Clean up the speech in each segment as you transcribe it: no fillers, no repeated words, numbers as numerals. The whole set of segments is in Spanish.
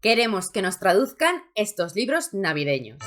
Queremos que nos traduzcan estos libros navideños.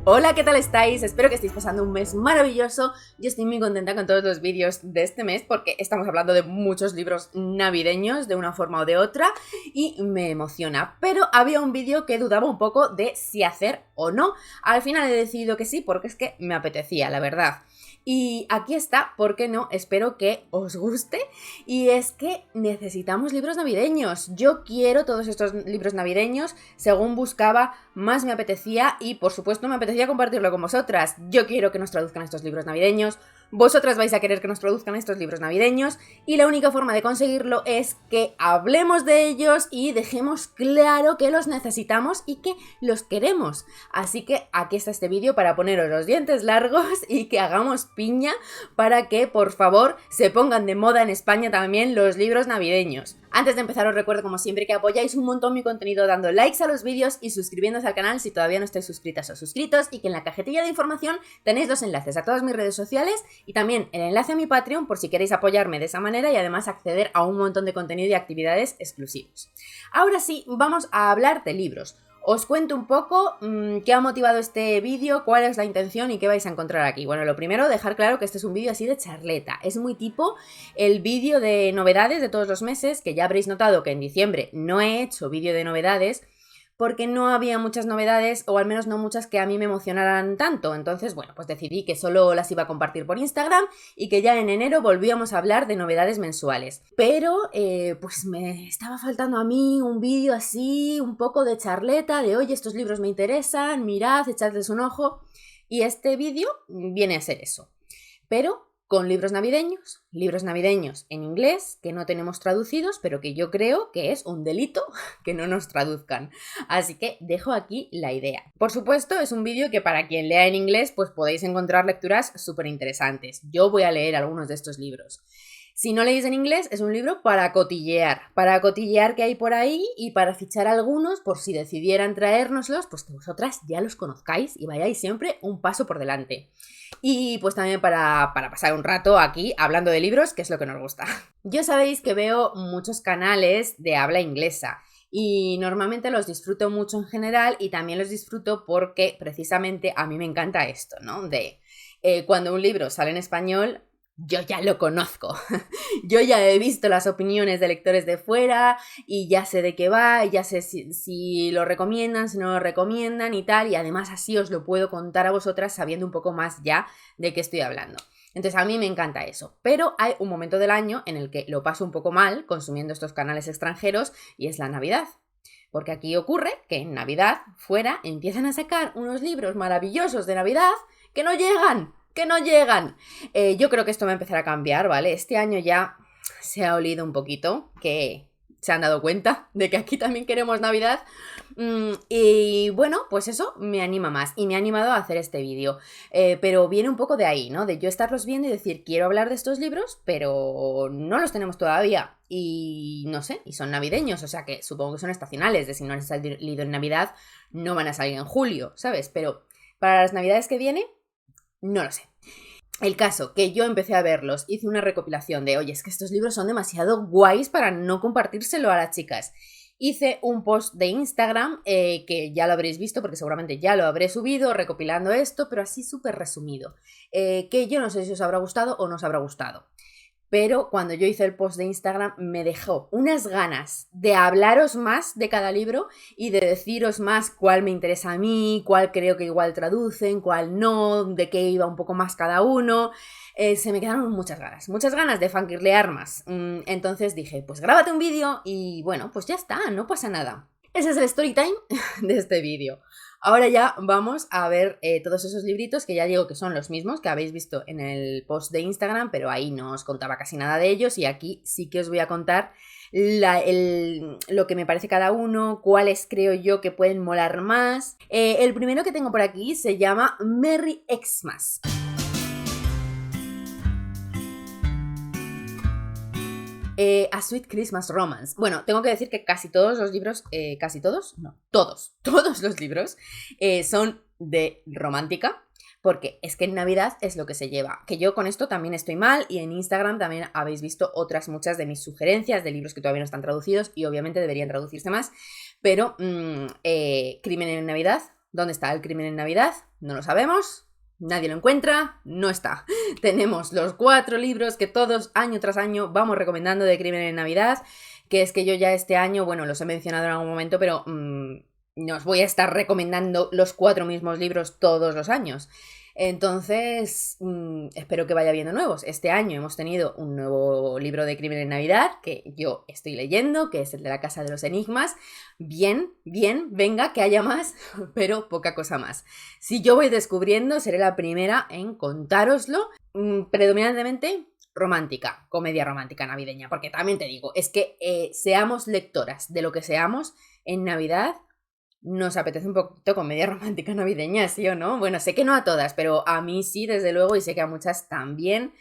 Hola, ¿qué tal estáis? Espero que estéis pasando un mes maravilloso. Yo estoy muy contenta con todos los vídeos de este mes porque estamos hablando de muchos libros navideños de una forma o de otra y me emociona. Pero había un vídeo que dudaba un poco de si hacer o no. Al final he decidido que sí porque es que me apetecía, la verdad. Y aquí está, ¿por qué no? Espero que os guste. Y es que necesitamos libros navideños. Yo quiero todos estos libros navideños. Según buscaba, más me apetecía y por supuesto me apetecía compartirlo con vosotras. Yo quiero que nos traduzcan estos libros navideños. Vosotras vais a querer que nos produzcan estos libros navideños y la única forma de conseguirlo es que hablemos de ellos y dejemos claro que los necesitamos y que los queremos. Así que aquí está este vídeo para poneros los dientes largos y que hagamos piña para que, por favor, se pongan de moda en España también los libros navideños. Antes de empezar os recuerdo como siempre que apoyáis un montón mi contenido dando likes a los vídeos y suscribiéndose al canal si todavía no estáis suscritas o suscritos y que en la cajetilla de información tenéis los enlaces a todas mis redes sociales y también el enlace a mi Patreon por si queréis apoyarme de esa manera y además acceder a un montón de contenido y actividades exclusivos. Ahora sí, vamos a hablar de libros. Os cuento un poco qué ha motivado este vídeo, cuál es la intención y qué vais a encontrar aquí. Bueno, lo primero, dejar claro que este es un vídeo así de charleta. Es muy tipo el vídeo de novedades de todos los meses, que ya habréis notado que en diciembre no he hecho vídeo de novedades, porque no había muchas novedades, o al menos no muchas que a mí me emocionaran tanto. Entonces, bueno, pues decidí que solo las iba a compartir por Instagram y que ya en enero volvíamos a hablar de novedades mensuales. Pero, pues me estaba faltando a mí un vídeo así, un poco de charleta, de oye, estos libros me interesan, mirad, echadles un ojo. Y este vídeo viene a ser eso. Pero con libros navideños en inglés que no tenemos traducidos, pero que yo creo que es un delito que no nos traduzcan. Así que dejo aquí la idea. Por supuesto, es un vídeo que para quien lea en inglés, pues podéis encontrar lecturas súper interesantes. Yo voy a leer algunos de estos libros. Si no leéis en inglés, es un libro para cotillear qué hay por ahí y para fichar algunos por si decidieran traérnoslos, pues que vosotras ya los conozcáis y vayáis siempre un paso por delante. Y pues también para pasar un rato aquí hablando de libros, que es lo que nos gusta. Yo sabéis que veo muchos canales de habla inglesa y normalmente los disfruto mucho en general y también los disfruto porque precisamente a mí me encanta esto, ¿no? De cuando un libro sale en español, yo ya lo conozco, yo ya he visto las opiniones de lectores de fuera y ya sé de qué va, ya sé si lo recomiendan, si no lo recomiendan y tal, y además así os lo puedo contar a vosotras sabiendo un poco más ya de qué estoy hablando. Entonces a mí me encanta eso, pero hay un momento del año en el que lo paso un poco mal consumiendo estos canales extranjeros y es la Navidad. Porque aquí ocurre que en Navidad, fuera, empiezan a sacar unos libros maravillosos de Navidad que no llegan. Yo creo que esto va a empezar a cambiar, ¿vale? Este año ya se ha olido un poquito, que se han dado cuenta de que aquí también queremos Navidad. Y bueno, pues eso me anima más y me ha animado a hacer este vídeo. Pero viene un poco de ahí, ¿no? De yo estarlos viendo y decir, quiero hablar de estos libros, pero no los tenemos todavía. Y no sé, y son navideños, o sea que supongo que son estacionales, de si no han salido en Navidad, no van a salir en julio, ¿sabes? Pero para las Navidades que viene, no lo sé. El caso, que yo empecé a verlos, hice una recopilación de, oye, es que estos libros son demasiado guays para no compartírselo a las chicas. Hice un post de Instagram, que ya lo habréis visto porque seguramente ya lo habré subido, recopilando esto, pero así súper resumido. Que yo no sé si os habrá gustado o no os habrá gustado. Pero cuando yo hice el post de Instagram me dejó unas ganas de hablaros más de cada libro y de deciros más cuál me interesa a mí, cuál creo que igual traducen, cuál no, de qué iba un poco más cada uno. Se me quedaron muchas ganas de fangirlear más. Entonces dije, pues grábate un vídeo y bueno, pues ya está, no pasa nada. Ese es el story time de este vídeo. Ahora ya vamos a ver todos esos libritos que ya digo que son los mismos que habéis visto en el post de Instagram, pero ahí no os contaba casi nada de ellos y aquí sí que os voy a contar lo que me parece cada uno, cuáles creo yo que pueden molar más. El primero que tengo por aquí se llama Merry Xmas. A Sweet Christmas Romance. Bueno, tengo que decir que casi todos los libros, todos los libros son de romántica, porque es que en Navidad es lo que se lleva. Que yo con esto también estoy mal y en Instagram también habéis visto otras muchas de mis sugerencias de libros que todavía no están traducidos y obviamente deberían traducirse más, pero Crimen en Navidad, ¿dónde está el crimen en Navidad? No lo sabemos, nadie lo encuentra, no está. Tenemos los 4 libros que todos año tras año vamos recomendando de Crimen en Navidad, que es que yo ya este año, bueno, los he mencionado en algún momento, pero no os voy a estar recomendando los 4 mismos libros todos los años. Entonces, espero que vaya viendo nuevos. Este año hemos tenido un nuevo libro de Crimen en Navidad que yo estoy leyendo, que es el de La Casa de los Enigmas. Bien, venga, que haya más, pero poca cosa más. Si yo voy descubriendo, seré la primera en contároslo, predominantemente romántica, comedia romántica navideña, porque también te digo, es que seamos lectoras de lo que seamos, en Navidad nos apetece un poquito comedia romántica navideña, ¿sí o no? Bueno, sé que no a todas, pero a mí sí, desde luego, y sé que a muchas también,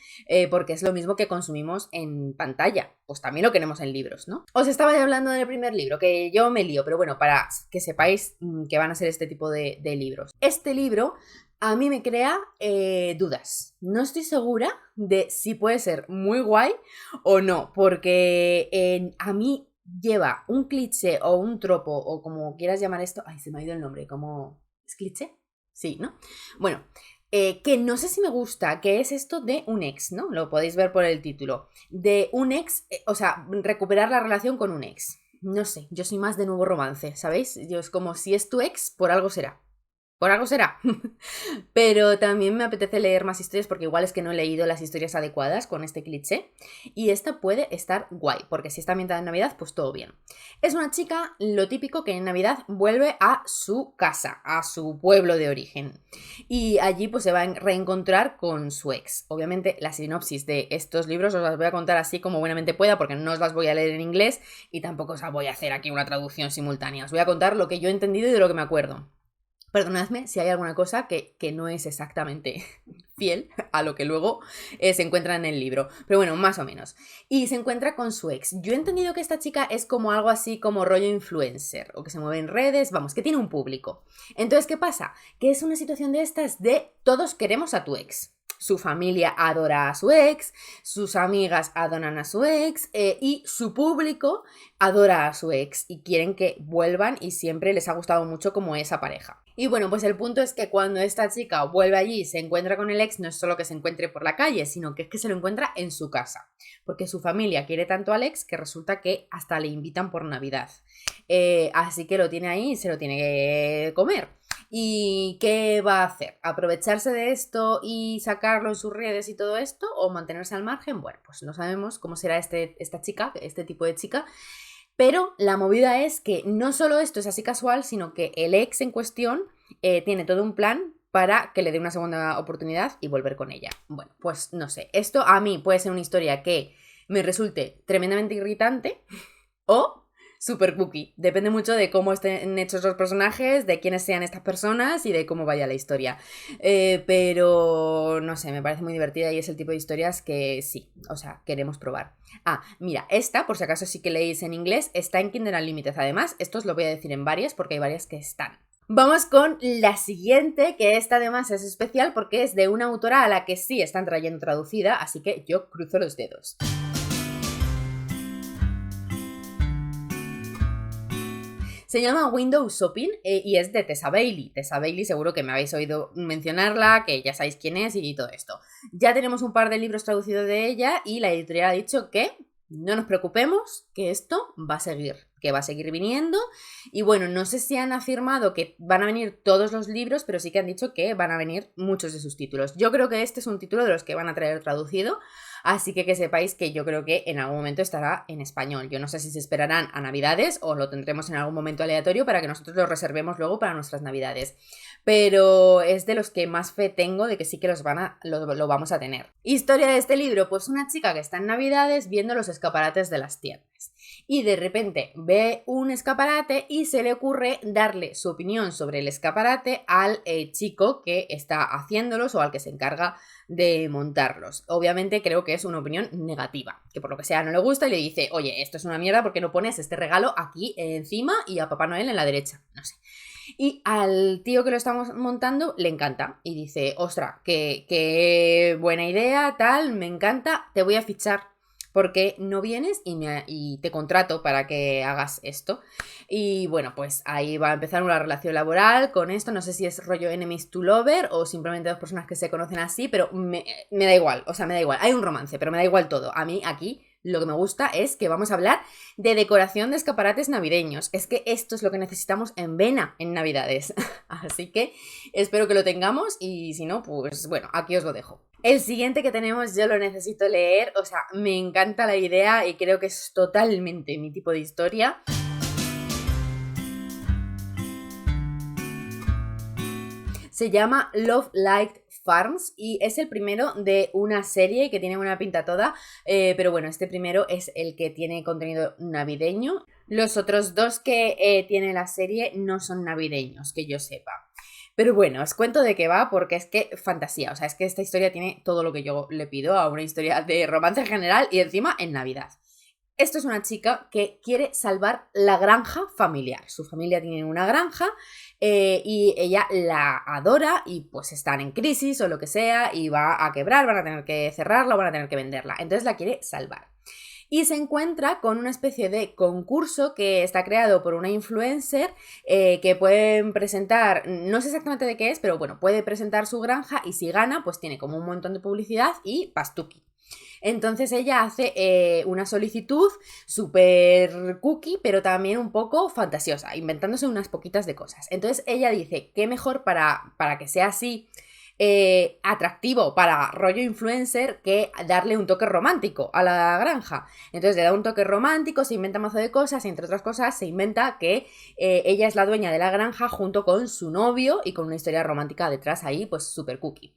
porque es lo mismo que consumimos en pantalla, pues también lo queremos en libros, ¿no? Os estaba ya hablando del primer libro, que yo me lío, pero bueno, para que sepáis que van a ser este tipo de libros. Este libro a mí me crea dudas. No estoy segura de si puede ser muy guay o no, porque a mí lleva un cliché o un tropo o como quieras llamar esto. Ay, se me ha ido el nombre. ¿Cómo? ¿Es cliché? Sí, ¿no? Bueno, que no sé si me gusta, que es esto de un ex, ¿no? Lo podéis ver por el título. De un ex, o sea, recuperar la relación con un ex. No sé, yo soy más de nuevo romance, ¿sabéis? Yo es como si es tu ex, por algo será. Por algo será. Pero también me apetece leer más historias porque igual es que no he leído las historias adecuadas con este cliché. Y esta puede estar guay, porque si está ambientada en Navidad, pues todo bien. Es una chica, lo típico, que en Navidad vuelve a su casa, a su pueblo de origen. Y allí pues se va a reencontrar con su ex. Obviamente la sinopsis de estos libros os las voy a contar así como buenamente pueda, porque no os las voy a leer en inglés y tampoco os voy a hacer aquí una traducción simultánea. Os voy a contar lo que yo he entendido y de lo que me acuerdo. Perdonadme si hay alguna cosa que no es exactamente fiel a lo que luego se encuentra en el libro. Pero bueno, más o menos. Y se encuentra con su ex. Yo he entendido que esta chica es como algo así como rollo influencer, o que se mueve en redes, vamos, que tiene un público. Entonces, ¿qué pasa? Que es una situación de estas de todos queremos a tu ex. Su familia adora a su ex, sus amigas adoran a su ex y su público adora a su ex y quieren que vuelvan y siempre les ha gustado mucho como esa pareja. Y bueno, pues el punto es que cuando esta chica vuelve allí y se encuentra con el ex, no es solo que se encuentre por la calle, sino que es que se lo encuentra en su casa. Porque su familia quiere tanto al ex que resulta que hasta le invitan por Navidad. Así que lo tiene ahí y se lo tiene que comer. ¿Y qué va a hacer? ¿Aprovecharse de esto y sacarlo en sus redes y todo esto? ¿O mantenerse al margen? Bueno, pues no sabemos cómo será esta chica, este tipo de chica. Pero la movida es que no solo esto es así casual, sino que el ex en cuestión tiene todo un plan para que le dé una segunda oportunidad y volver con ella. Bueno, pues no sé. Esto a mí puede ser una historia que me resulte tremendamente irritante o super cookie. Depende mucho de cómo estén hechos los personajes, de quiénes sean estas personas y de cómo vaya la historia. Pero no sé, me parece muy divertida y es el tipo de historias que sí, o sea, queremos probar. Ah, mira, esta, por si acaso sí que leéis en inglés, está en Kindle Unlimited. Además, esto os lo voy a decir en varias porque hay varias que están. Vamos con la siguiente, que esta además es especial porque es de una autora a la que sí están trayendo traducida, así que yo cruzo los dedos. Se llama Window Shopping y es de Tessa Bailey. Tessa Bailey seguro que me habéis oído mencionarla, que ya sabéis quién es y todo esto. Ya tenemos un par de libros traducidos de ella y la editorial ha dicho que no nos preocupemos, que esto va a seguir, que va a seguir viniendo. Y bueno, no sé si han afirmado que van a venir todos los libros, pero sí que han dicho que van a venir muchos de sus títulos. Yo creo que este es un título de los que van a traer traducido. Así que sepáis que yo creo que en algún momento estará en español. Yo no sé si se esperarán a Navidades o lo tendremos en algún momento aleatorio para que nosotros lo reservemos luego para nuestras Navidades. Pero es de los que más fe tengo de que sí que lo vamos a tener. Historia de este libro, pues una chica que está en Navidades viendo los escaparates de las tiendas. escaparates. Y de repente ve un escaparate y se le ocurre darle su opinión sobre el escaparate al chico que está haciéndolos o al que se encarga de montarlos. Obviamente creo que es una opinión negativa, que por lo que sea no le gusta y le dice, oye, esto es una mierda, ¿por qué no pones este regalo aquí encima y a Papá Noel en la derecha? No sé. Y al tío que lo estamos montando le encanta y dice, ostra, qué buena idea, tal, me encanta, te voy a fichar porque no vienes y te contrato para que hagas esto. Y bueno, pues ahí va a empezar una relación laboral con esto, no sé si es rollo enemies to lover o simplemente dos personas que se conocen así, pero me da igual, o sea, me da igual, hay un romance, pero me da igual todo. A mí aquí lo que me gusta es que vamos a hablar de decoración de escaparates navideños. Es que esto es lo que necesitamos en Vena en Navidades. Así que espero que lo tengamos y si no, pues bueno, aquí os lo dejo. El siguiente que tenemos yo lo necesito leer, o sea, me encanta la idea y creo que es totalmente mi tipo de historia. Se llama Love Light Farms y es el primero de una serie que tiene una pinta toda, pero bueno, este primero es el que tiene contenido navideño. Los otros dos que tiene la serie no son navideños, que yo sepa. Pero bueno, os cuento de qué va porque es que fantasía, o sea, es que esta historia tiene todo lo que yo le pido a una historia de romance en general y encima en Navidad. Esto es una chica que quiere salvar la granja familiar. Su familia tiene una granja y ella la adora y pues están en crisis o lo que sea y va a quebrar, van a tener que cerrarla o van a tener que venderla. Entonces la quiere salvar. Y se encuentra con una especie de concurso que está creado por una influencer que pueden presentar, no sé exactamente de qué es, pero bueno, puede presentar su granja y si gana, pues tiene como un montón de publicidad y pastuqui. Entonces ella hace una solicitud súper cookie, pero también un poco fantasiosa, inventándose unas poquitas de cosas. Entonces ella dice, ¿qué mejor para que sea así atractivo para rollo influencer que darle un toque romántico a la granja? Entonces le da un toque romántico, se inventa mazo de cosas y entre otras cosas se inventa que ella es la dueña de la granja junto con su novio y con una historia romántica detrás ahí, pues súper cookie.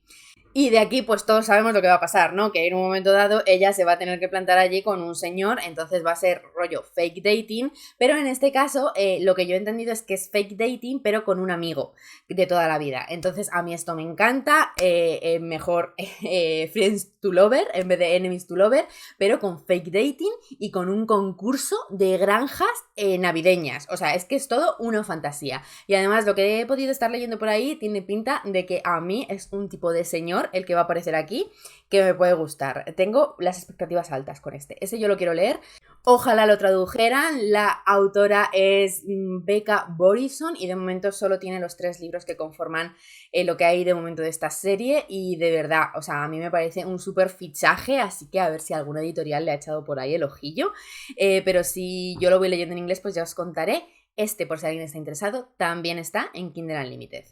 Y de aquí pues todos sabemos lo que va a pasar, ¿no? Que en un momento dado ella se va a tener que plantar allí con un señor, entonces va a ser rollo fake dating, pero en este caso lo que yo he entendido es que es fake dating pero con un amigo de toda la vida. Entonces a mí esto me encanta, mejor friends to lover en vez de enemies to lover, pero con fake dating y con un concurso de granjas navideñas. O sea, es que es todo una fantasía. Y además lo que he podido estar leyendo por ahí tiene pinta de que a mí es un tipo de señor el que va a aparecer aquí que me puede gustar. Tengo las expectativas altas con este. Ese yo lo quiero leer. Ojalá lo tradujeran. La autora es Becca Borison y de momento solo tiene los 3 libros que conforman lo que hay de momento de esta serie y de verdad, o sea, a mí me parece un súper fichaje, así que a ver si alguna editorial le ha echado por ahí el ojillo. Pero si yo lo voy leyendo en inglés, pues ya os contaré. Este, por si alguien está interesado, también está en Kindle Unlimited.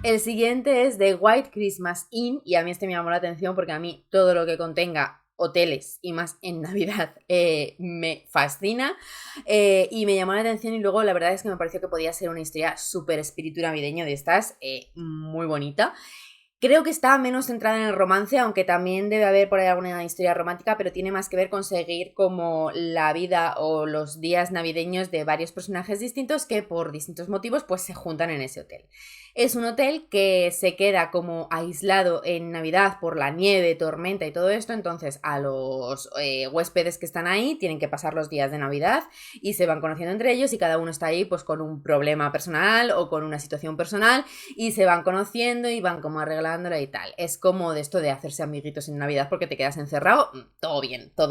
El siguiente es The White Christmas Inn y a mí este me llamó la atención porque a mí todo lo que contenga hoteles y más en Navidad me fascina y me llamó la atención y luego la verdad es que me pareció que podía ser una historia súper espíritu navideño de estas, muy bonita. Creo que está menos centrada en el romance, aunque también debe haber por ahí alguna historia romántica, pero tiene más que ver con seguir como la vida o los días navideños de varios personajes distintos que por distintos motivos pues se juntan en ese hotel. Es un hotel que se queda como aislado en Navidad por la nieve, tormenta y todo esto, entonces a los huéspedes que están ahí tienen que pasar los días de Navidad y se van conociendo entre ellos y cada uno está ahí pues con un problema personal o con una situación personal y se van conociendo y van como arreglándola y tal. Es como de esto de hacerse amiguitos en Navidad porque te quedas encerrado, todo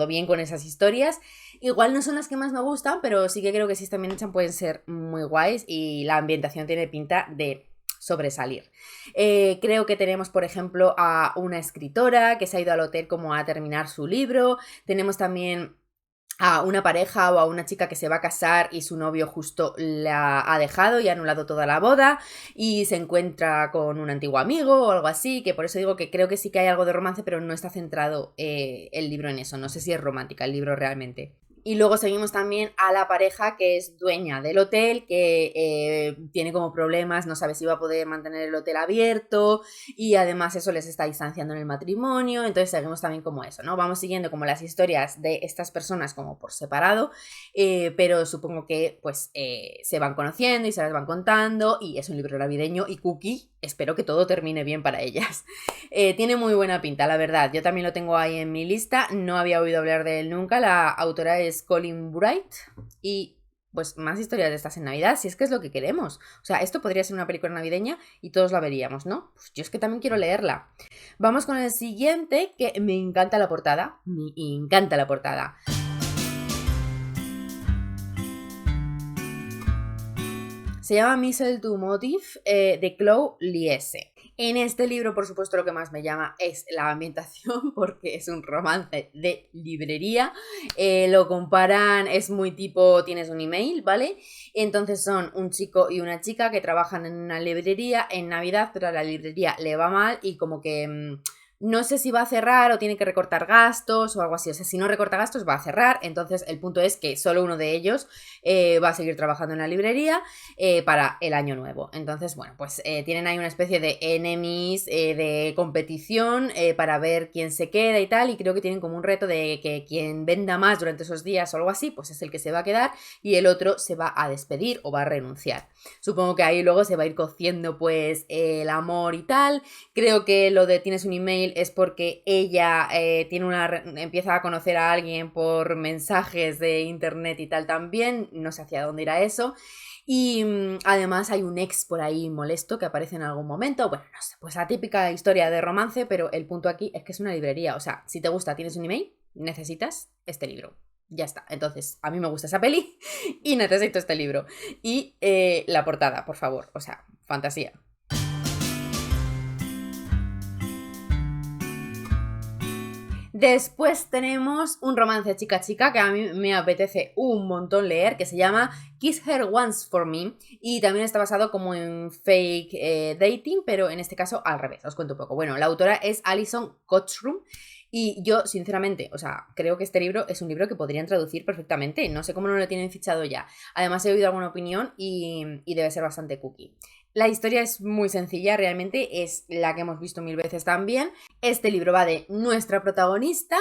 bien con esas historias. Igual no son las que más me gustan, pero sí que creo que si están bien hechas pueden ser muy guays y la ambientación tiene pinta de sobresalir. Creo que tenemos, por ejemplo, a una escritora que se ha ido al hotel como a terminar su libro. Tenemos también a una pareja o a una chica que se va a casar y su novio justo la ha dejado y ha anulado toda la boda y se encuentra con un antiguo amigo o algo así, que por eso digo que creo que sí que hay algo de romance, pero no está centrado el libro en eso. No sé si es romántica el libro realmente. Y luego seguimos también a la pareja que es dueña del hotel, que tiene como problemas, no sabe si va a poder mantener el hotel abierto y además eso les está distanciando en el matrimonio. Entonces seguimos también como eso, ¿no? Vamos siguiendo como las historias de estas personas como por separado, pero supongo que pues se van conociendo y se las van contando y es un libro navideño y cookie. Espero que todo termine bien para ellas. Tiene muy buena pinta, la verdad. Yo también lo tengo ahí en mi lista. No había oído hablar de él nunca. La autora es Colleen Bright. Y pues más historias de estas en Navidad, si es que es lo que queremos. O sea, esto podría ser una película navideña y todos la veríamos, ¿no? Pues yo es que también quiero leerla. Vamos con el siguiente, que me encanta la portada. Me encanta la portada. Se llama Mistletoe Motive de Chloe Liese. En este libro, por supuesto, lo que más me llama es la ambientación, porque es un romance de librería. Lo comparan, es muy tipo, tienes un email, ¿vale? Entonces son un chico y una chica que trabajan en una librería en Navidad, pero a la librería le va mal y como que no sé si va a cerrar o tiene que recortar gastos o algo así. O sea, si no recorta gastos va a cerrar. Entonces el punto es que solo uno de ellos va a seguir trabajando en la librería para el año nuevo. Entonces, bueno, pues tienen ahí una especie de enemies, de competición para ver quién se queda y tal. Y creo que tienen como un reto de que quien venda más durante esos días o algo así, pues es el que se va a quedar y el otro se va a despedir o va a renunciar. Supongo que ahí luego se va a ir cociendo pues el amor y tal. Creo que lo de tienes un email es porque ella empieza a conocer a alguien por mensajes de internet y tal también, no sé hacia dónde irá eso. Y además hay un ex por ahí molesto que aparece en algún momento. Bueno, no sé, pues la típica historia de romance, pero el punto aquí es que es una librería. O sea, si te gusta, tienes un email, necesitas este libro. Ya está. Entonces, a mí me gusta esa peli y necesito este libro. Y la portada, por favor. O sea, fantasía. Después tenemos un romance chica-chica que a mí me apetece un montón leer, que se llama Kiss Her Once for Me, y también está basado como en fake dating, pero en este caso al revés. Os cuento un poco. Bueno, la autora es Alison Kochrum. Y yo, sinceramente, o sea, creo que este libro es un libro que podrían traducir perfectamente. No sé cómo no lo tienen fichado ya. Además, he oído alguna opinión y debe ser bastante cookie. La historia es muy sencilla, realmente es la que hemos visto mil veces también. Este libro va de nuestra protagonista,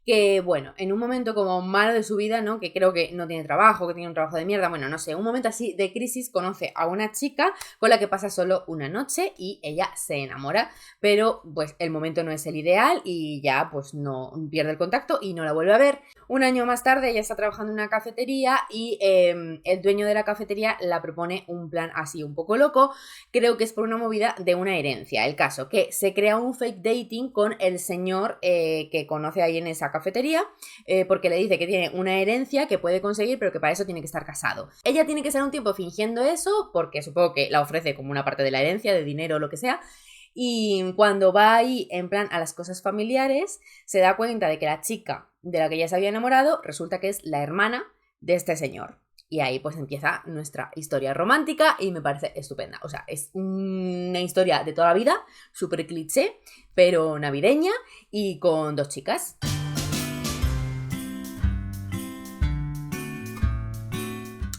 que bueno, en un momento como malo de su vida, ¿no? Que creo que no tiene trabajo, que tiene un trabajo de mierda, bueno, no sé, un momento así de crisis, conoce a una chica con la que pasa solo una noche y ella se enamora, pero pues el momento no es el ideal y ya pues no pierde el contacto y no la vuelve a ver. Un año más tarde ella está trabajando en una cafetería y el dueño de la cafetería la propone un plan así un poco loco. Creo que es por una movida de una herencia. El caso que se crea un fake dating con el señor que conoce ahí en esa cafetería porque le dice que tiene una herencia que puede conseguir pero que para eso tiene que estar casado. Ella tiene que estar un tiempo fingiendo eso porque supongo que la ofrece como una parte de la herencia, de dinero o lo que sea. Y cuando va ahí en plan a las cosas familiares se da cuenta de que la chica de la que ella se había enamorado resulta que es la hermana de este señor. Y ahí pues empieza nuestra historia romántica y me parece estupenda. O sea, es una historia de toda la vida, súper cliché, pero navideña y con dos chicas.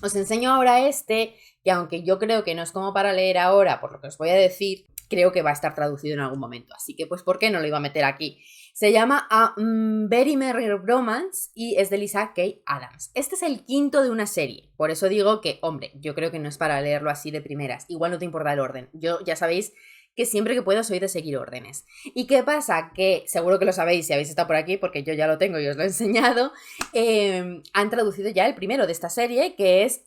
Os enseño ahora este, que aunque yo creo que no es como para leer ahora, por lo que os voy a decir, creo que va a estar traducido en algún momento. Así que pues, ¿por qué no lo iba a meter aquí? Se llama A Very Merry Romance y es de Lisa K. Adams. Este es el quinto de una serie. Por eso digo que, hombre, yo creo que no es para leerlo así de primeras. Igual no te importa el orden. Yo ya sabéis que siempre que puedo soy de seguir órdenes. ¿Y qué pasa? Que seguro que lo sabéis si habéis estado por aquí, porque yo ya lo tengo y os lo he enseñado. Han traducido ya el primero de esta serie, que es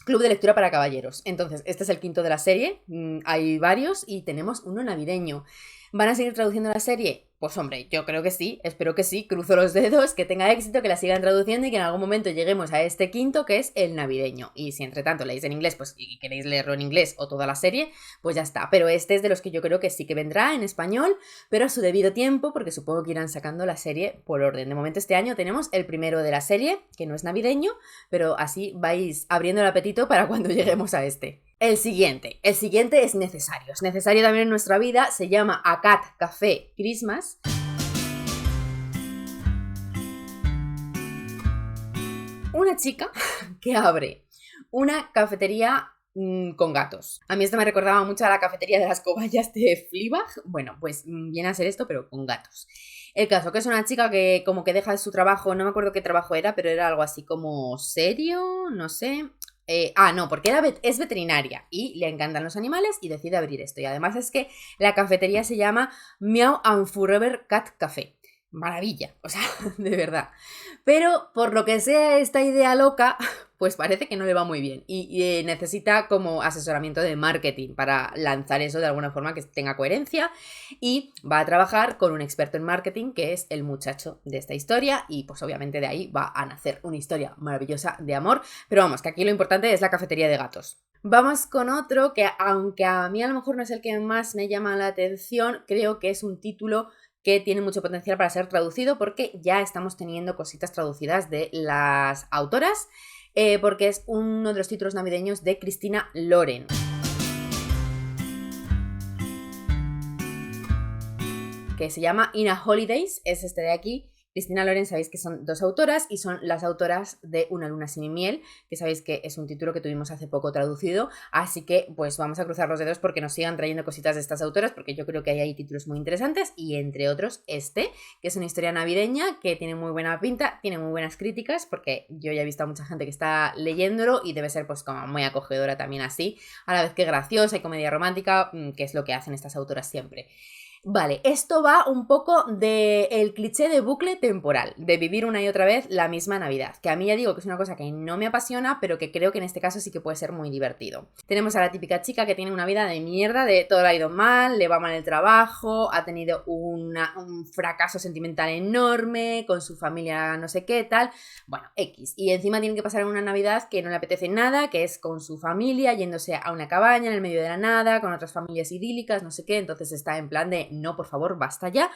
Club de Lectura para Caballeros. Entonces, este es el quinto de la serie. Hay varios y tenemos uno navideño. ¿Van a seguir traduciendo la serie? Pues hombre, yo creo que sí, espero que sí, cruzo los dedos, que tenga éxito, que la sigan traduciendo y que en algún momento lleguemos a este quinto que es el navideño. Y si entre tanto leéis en inglés, pues y queréis leerlo en inglés o toda la serie, pues ya está. Pero este es de los que yo creo que sí que vendrá en español, pero a su debido tiempo, porque supongo que irán sacando la serie por orden. De momento este año tenemos el primero de la serie, que no es navideño, pero así vais abriendo el apetito para cuando lleguemos a este. El siguiente es necesario también en nuestra vida, se llama A Cat Café Christmas. una chica que abre una cafetería con gatos. A mí esto me recordaba mucho a la cafetería de las cobayas de Fleabag. Bueno, pues viene a ser esto, pero con gatos. El caso que es una chica que como que deja su trabajo, no me acuerdo qué trabajo era, pero era algo así como serio, no sé. No, porque es veterinaria y le encantan los animales y decide abrir esto. Y además es que la cafetería se llama Meow and Forever Cat Café. Maravilla, o sea, de verdad. Pero por lo que sea esta idea loca, pues parece que no le va muy bien y necesita como asesoramiento de marketing para lanzar eso de alguna forma que tenga coherencia, y va a trabajar con un experto en marketing que es el muchacho de esta historia, y pues obviamente de ahí va a nacer una historia maravillosa de amor, pero vamos, que aquí lo importante es la cafetería de gatos. Vamos con otro que, aunque a mí a lo mejor no es el que más me llama la atención, creo que es un título que tiene mucho potencial para ser traducido, porque ya estamos teniendo cositas traducidas de las autoras, porque es uno de los títulos navideños de Christina Lauren. Que se llama In a Holidays, es este de aquí. Christina Lauren, sabéis que son dos autoras y son las autoras de Una luna sin miel, que sabéis que es un título que tuvimos hace poco traducido, así que pues vamos a cruzar los dedos porque nos sigan trayendo cositas de estas autoras, porque yo creo que ahí hay títulos muy interesantes, y entre otros este, que es una historia navideña que tiene muy buena pinta, tiene muy buenas críticas, porque yo ya he visto a mucha gente que está leyéndolo y debe ser pues como muy acogedora también así, a la vez que graciosa y comedia romántica, que es lo que hacen estas autoras siempre. Vale, esto va un poco del cliché de bucle temporal, de vivir una y otra vez la misma Navidad, que a mí ya digo que es una cosa que no me apasiona, pero que creo que en este caso sí que puede ser muy divertido. Tenemos a la típica chica que tiene una vida de mierda, de todo le ha ido mal, le va mal el trabajo, ha tenido un fracaso sentimental enorme, con su familia no sé qué tal, bueno, X. Y encima tiene que pasar una Navidad que no le apetece nada, que es con su familia, yéndose a una cabaña en el medio de la nada, con otras familias idílicas, no sé qué, entonces está en plan de no, por favor, basta ya,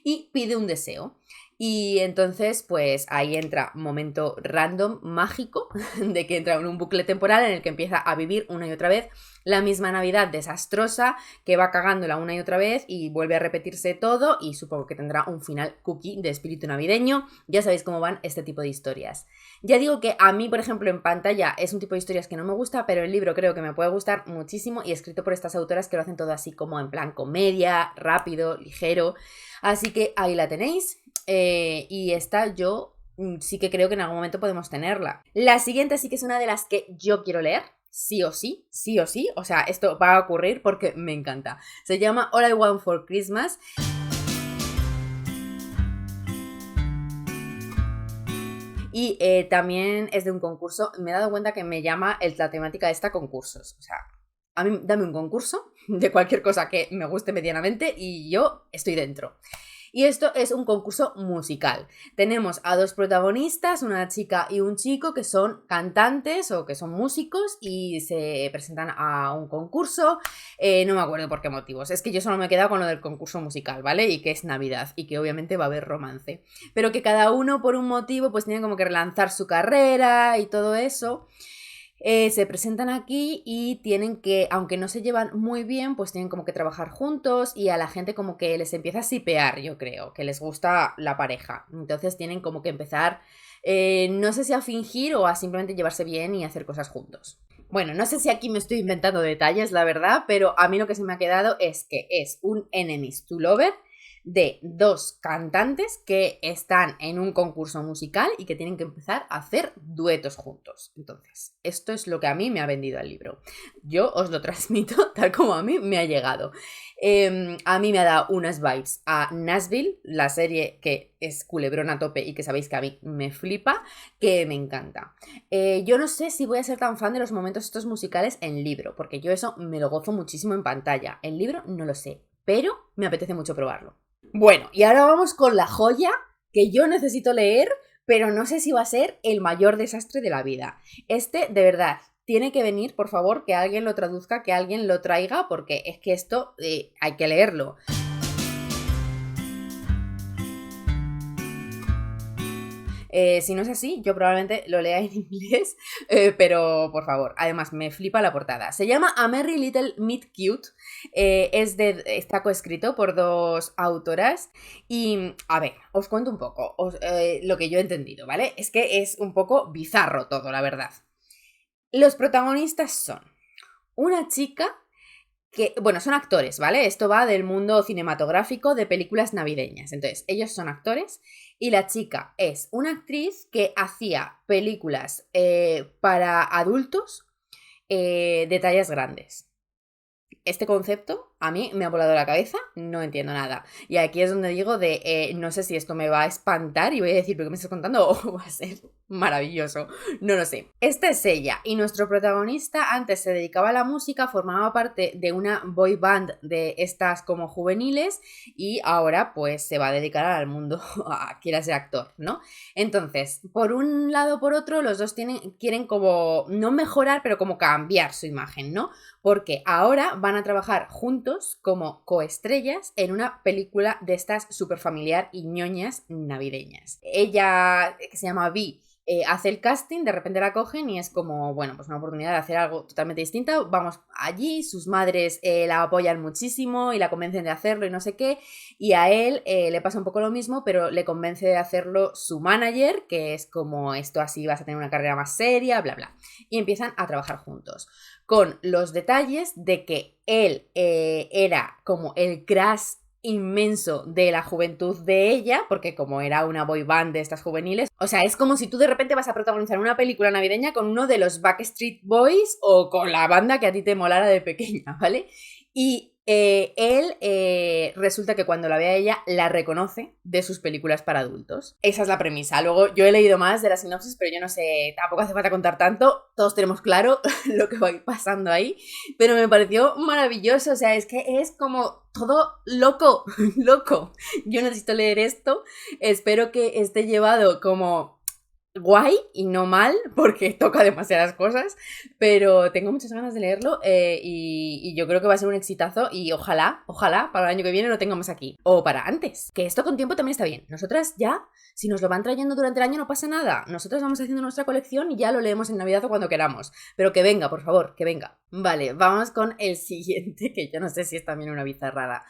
y pide un deseo. Y entonces, pues ahí entra momento random, mágico, de que entra en un bucle temporal en el que empieza a vivir una y otra vez la misma Navidad desastrosa, que va cagándola una y otra vez y vuelve a repetirse todo, y supongo que tendrá un final cookie de espíritu navideño. Ya sabéis cómo van este tipo de historias. Ya digo que a mí, por ejemplo, en pantalla es un tipo de historias que no me gusta, pero el libro creo que me puede gustar muchísimo, y escrito por estas autoras que lo hacen todo así como en plan comedia, rápido, ligero. Así que ahí la tenéis. Y esta yo sí que creo que en algún momento podemos tenerla. La siguiente sí que es una de las que yo quiero leer, sí o sí, sí o sí. O sea, esto va a ocurrir porque me encanta. Se llama All I Want for Christmas. Y también es de un concurso. Me he dado cuenta que me llama la temática esta concursos. O sea, a mí dame un concurso de cualquier cosa que me guste medianamente y yo estoy dentro. Y esto es un concurso musical. Tenemos a dos protagonistas, una chica y un chico, que son cantantes o que son músicos y se presentan a un concurso. No me acuerdo por qué motivos. Es que yo solo me he quedado con lo del concurso musical, ¿vale? Y que es Navidad y que obviamente va a haber romance. Pero que cada uno por un motivo pues tiene como que relanzar su carrera y todo eso. Se presentan aquí y tienen que, aunque no se llevan muy bien, pues tienen como que trabajar juntos, y a la gente como que les empieza a sipear, yo creo, que les gusta la pareja. Entonces tienen como que empezar, no sé si a fingir o a simplemente llevarse bien y hacer cosas juntos. Bueno, no sé si aquí me estoy inventando detalles, la verdad, pero a mí lo que se me ha quedado es que es un enemies to lover de dos cantantes que están en un concurso musical y que tienen que empezar a hacer duetos juntos. Entonces, esto es lo que a mí me ha vendido el libro. Yo os lo transmito tal como a mí me ha llegado. A mí me ha dado unas vibes a Nashville, la serie que es culebrón a tope y que sabéis que a mí me flipa, que me encanta. Yo no sé si voy a ser tan fan de los momentos estos musicales en libro, porque yo eso me lo gozo muchísimo en pantalla. En libro no lo sé, pero me apetece mucho probarlo. Bueno, y ahora vamos con la joya que yo necesito leer, pero no sé si va a ser el mayor desastre de la vida. Este, de verdad, tiene que venir, por favor, que alguien lo traduzca, que alguien lo traiga, porque es que esto hay que leerlo. Si no es así, yo probablemente lo lea en inglés, pero por favor, además me flipa la portada. Se llama A Merry Little Meet Cute, está coescrito por dos autoras y, a ver, os cuento un poco lo que yo he entendido, ¿vale? Es que es un poco bizarro todo, la verdad. Los protagonistas son una chica que, bueno, son actores, ¿vale? Esto va del mundo cinematográfico de películas navideñas. Entonces, ellos son actores y la chica es una actriz que hacía películas para adultos de tallas grandes. Este concepto a mí me ha volado la cabeza, no entiendo nada. Y aquí es donde digo no sé si esto me va a espantar y voy a decir, ¿pero qué me estás contando? O va a ser maravilloso, no lo sé. Esta es ella y nuestro protagonista antes se dedicaba a la música, formaba parte de una boy band de estas como juveniles y ahora pues se va a dedicar al mundo, quiere ser actor, ¿no? Entonces, por un lado o por otro, los dos quieren como, no mejorar, pero como cambiar su imagen, ¿no? Porque ahora van a trabajar juntos como coestrellas en una película de estas súper familiar y ñoñas navideñas. Ella, que se llama Vi, hace el casting, de repente la cogen y es como, bueno, pues una oportunidad de hacer algo totalmente distinto. Vamos allí, sus madres la apoyan muchísimo y la convencen de hacerlo y no sé qué. Y a él le pasa un poco lo mismo, pero le convence de hacerlo su manager, que es como esto así vas a tener una carrera más seria, bla, bla. Y empiezan a trabajar juntos. Con los detalles de que él era como el crush inmenso de la juventud de ella, porque como era una boy band de estas juveniles, o sea, es como si tú de repente vas a protagonizar una película navideña con uno de los Backstreet Boys o con la banda que a ti te molara de pequeña, ¿vale? Y él resulta que cuando la ve a ella la reconoce de sus películas para adultos. Esa es la premisa. Luego yo he leído más de la sinopsis, pero yo no sé, tampoco hace falta contar tanto. Todos tenemos claro lo que va a ir pasando ahí. Pero me pareció maravilloso. O sea, es que es como todo loco, loco. Yo necesito leer esto. Espero que esté llevado como guay y no mal, porque toca demasiadas cosas, pero tengo muchas ganas de leerlo y yo creo que va a ser un exitazo y ojalá para el año que viene lo tengamos aquí, o para antes, que esto con tiempo también está bien. Nosotras ya, si nos lo van trayendo durante el año no pasa nada, nosotras vamos haciendo nuestra colección y ya lo leemos en Navidad o cuando queramos, pero que venga, por favor, que venga. Vale, vamos con el siguiente, que yo no sé si es también una bizarrada.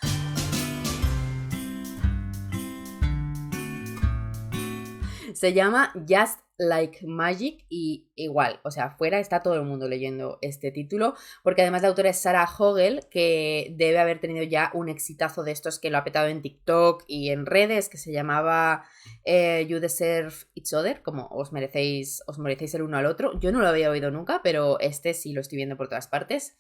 Se llama Just Like Magic y igual, o sea, afuera está todo el mundo leyendo este título, porque además la autora es Sarah Hogel, que debe haber tenido ya un exitazo de estos que lo ha petado en TikTok y en redes, que se llamaba You Deserve Each Other, como os merecéis el uno al otro. Yo no lo había oído nunca, pero este sí lo estoy viendo por todas partes.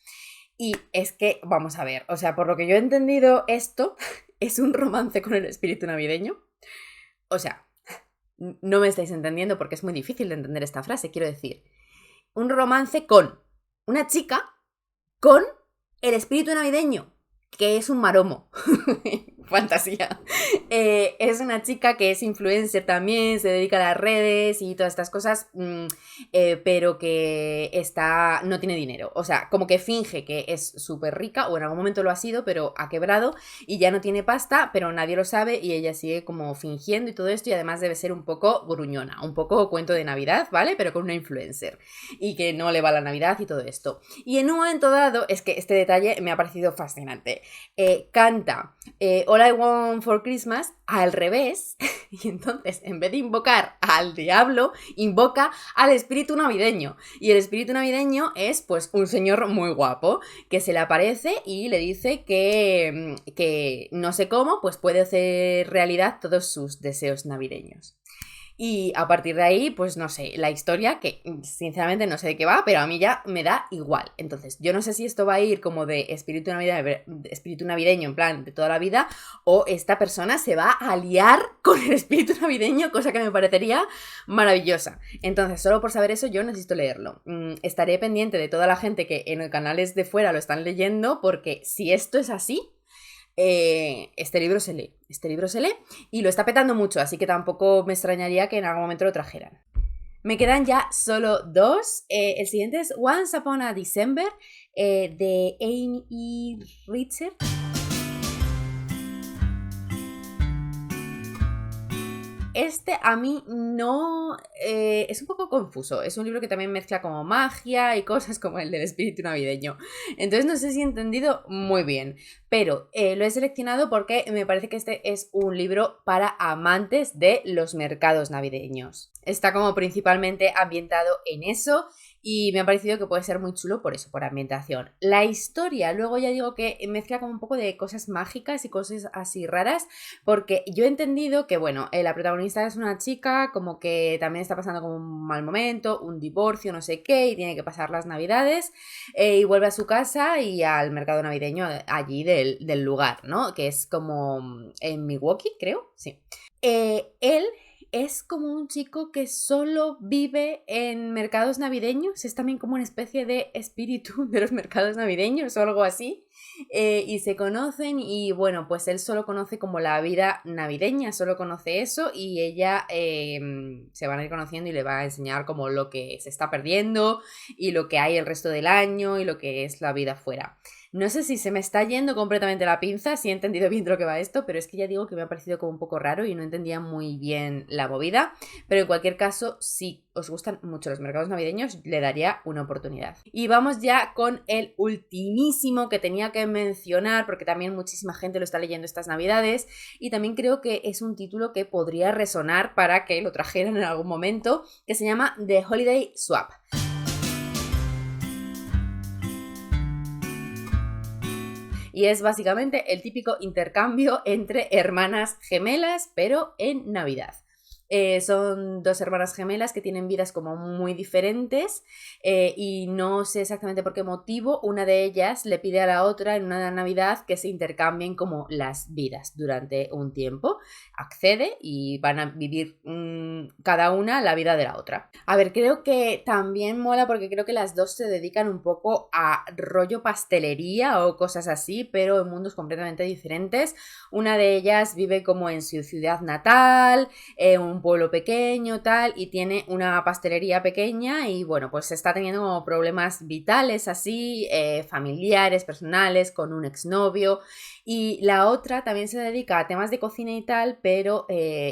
Y es que, vamos a ver, o sea, por lo que yo he entendido, esto es un romance con el espíritu navideño. O sea, no me estáis entendiendo porque es muy difícil de entender esta frase, quiero decir. Un romance con una chica con el espíritu navideño, que es un maromo. Fantasía. Es una chica que es influencer también, se dedica a las redes y todas estas cosas, pero que no tiene dinero. O sea, como que finge que es súper rica, o en algún momento lo ha sido, pero ha quebrado y ya no tiene pasta, pero nadie lo sabe y ella sigue como fingiendo y todo esto, y además debe ser un poco gruñona, un poco cuento de Navidad, ¿vale? Pero con una influencer y que no le va la Navidad y todo esto. Y en un momento dado, es que este detalle me ha parecido fascinante, canta All I Want for Christmas al revés, y entonces en vez de invocar al diablo, invoca al espíritu navideño, y el espíritu navideño es pues un señor muy guapo que se le aparece y le dice que no sé cómo pues puede hacer realidad todos sus deseos navideños. Y a partir de ahí, pues no sé, la historia, que sinceramente no sé de qué va, pero a mí ya me da igual. Entonces, yo no sé si esto va a ir como de espíritu navideño, en plan, de toda la vida, o esta persona se va a liar con el espíritu navideño, cosa que me parecería maravillosa. Entonces, solo por saber eso, yo necesito leerlo. Estaré pendiente de toda la gente que en canales de fuera lo están leyendo, porque si esto es así, este libro se lee y lo está petando mucho, así que tampoco me extrañaría que en algún momento lo trajeran. Me quedan ya solo dos. El siguiente es Once Upon a December, de Amy Richard. este a mí no... es un poco confuso. Es un libro que también mezcla como magia y cosas como el del espíritu navideño. Entonces no sé si he entendido muy bien. Pero lo he seleccionado porque me parece que este es un libro para amantes de los mercados navideños. Está como principalmente ambientado en eso y me ha parecido que puede ser muy chulo por eso, por ambientación. La historia, luego ya digo que mezcla como un poco de cosas mágicas y cosas así raras, porque yo he entendido que, bueno, la protagonista es una chica como que también está pasando como un mal momento, un divorcio, no sé qué, y tiene que pasar las navidades y vuelve a su casa y al mercado navideño allí del lugar, ¿no? Que es como en Milwaukee, creo, sí. Él es como un chico que solo vive en mercados navideños, es también como una especie de espíritu de los mercados navideños o algo así, y se conocen y bueno, pues él solo conoce como la vida navideña, solo conoce eso y ella se van a ir conociendo y le va a enseñar como lo que se está perdiendo y lo que hay el resto del año y lo que es la vida fuera. No sé si se me está yendo completamente la pinza, si he entendido bien de lo que va esto, pero es que ya digo que me ha parecido como un poco raro y no entendía muy bien la movida, pero en cualquier caso, si os gustan mucho los mercados navideños, le daría una oportunidad. Y vamos ya con el ultimísimo que tenía que mencionar, porque también muchísima gente lo está leyendo estas navidades, y también creo que es un título que podría resonar para que lo trajeran en algún momento, que se llama The Holiday Swap. Y es básicamente el típico intercambio entre hermanas gemelas, pero en Navidad. Son dos hermanas gemelas que tienen vidas como muy diferentes y no sé exactamente por qué motivo una de ellas le pide a la otra en una Navidad que se intercambien como las vidas durante un tiempo. Accede y van a vivir cada una la vida de la otra. A ver, creo que también mola porque creo que las dos se dedican un poco a rollo pastelería o cosas así, pero en mundos completamente diferentes. Una de ellas vive como en su ciudad natal, un pueblo pequeño, tal, y tiene una pastelería pequeña y bueno, pues está teniendo como problemas vitales así, familiares, personales, con un exnovio. Y la otra también se dedica a temas de cocina y tal, pero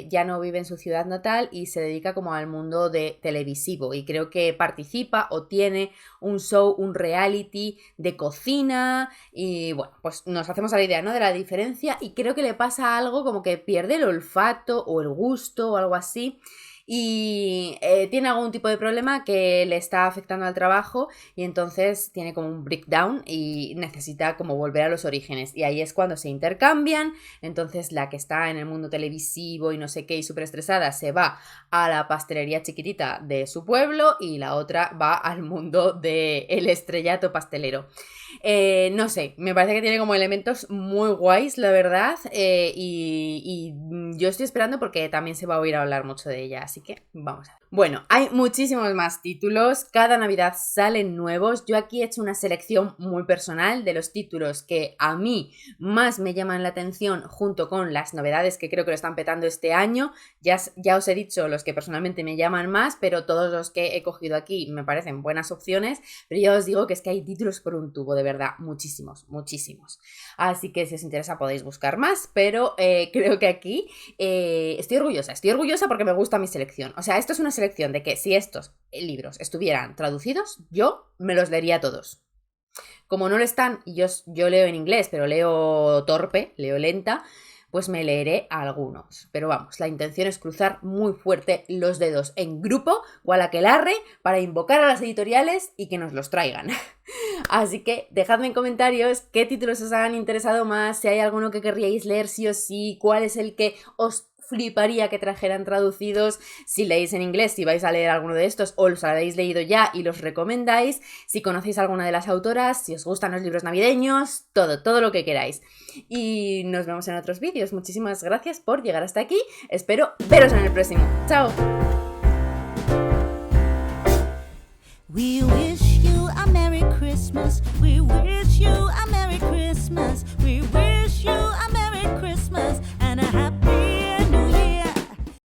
ya no vive en su ciudad natal y se dedica como al mundo de televisivo y creo que participa o tiene un show, un reality de cocina y bueno, pues nos hacemos a la idea, ¿no? De la diferencia y creo que le pasa algo como que pierde el olfato o el gusto o algo así. Y tiene algún tipo de problema que le está afectando al trabajo y entonces tiene como un breakdown y necesita como volver a los orígenes y ahí es cuando se intercambian. Entonces la que está en el mundo televisivo y no sé qué y súper estresada se va a la pastelería chiquitita de su pueblo y la otra va al mundo del estrellato pastelero. No sé, me parece que tiene como elementos muy guays, la verdad, y yo estoy esperando porque también se va a oír hablar mucho de ella, así que vamos a ver. Bueno, hay muchísimos más títulos, cada Navidad salen nuevos, yo aquí he hecho una selección muy personal de los títulos que a mí más me llaman la atención junto con las novedades que creo que lo están petando este año, ya os he dicho los que personalmente me llaman más, pero todos los que he cogido aquí me parecen buenas opciones, pero ya os digo que es que hay títulos por un tubo, de verdad, muchísimos, muchísimos. Así que si os interesa podéis buscar más, pero creo que aquí estoy orgullosa porque me gusta mi selección. O sea, esto es una selección de que si estos libros estuvieran traducidos, yo me los leería todos. Como no lo están, y yo leo en inglés, pero leo torpe, leo lenta, pues me leeré algunos. Pero vamos, la intención es cruzar muy fuerte los dedos en grupo, gualaquelarre, para invocar a las editoriales y que nos los traigan. Así que dejadme en comentarios qué títulos os han interesado más, si hay alguno que querríais leer sí o sí, cuál es el que os fliparía que trajeran traducidos, si leéis en inglés, si vais a leer alguno de estos o los habéis leído ya y los recomendáis, si conocéis alguna de las autoras, si os gustan los libros navideños, todo lo que queráis. Y nos vemos en otros vídeos. Muchísimas gracias por llegar hasta aquí. Espero veros en el próximo. ¡Chao! We wish you a Merry Christmas. We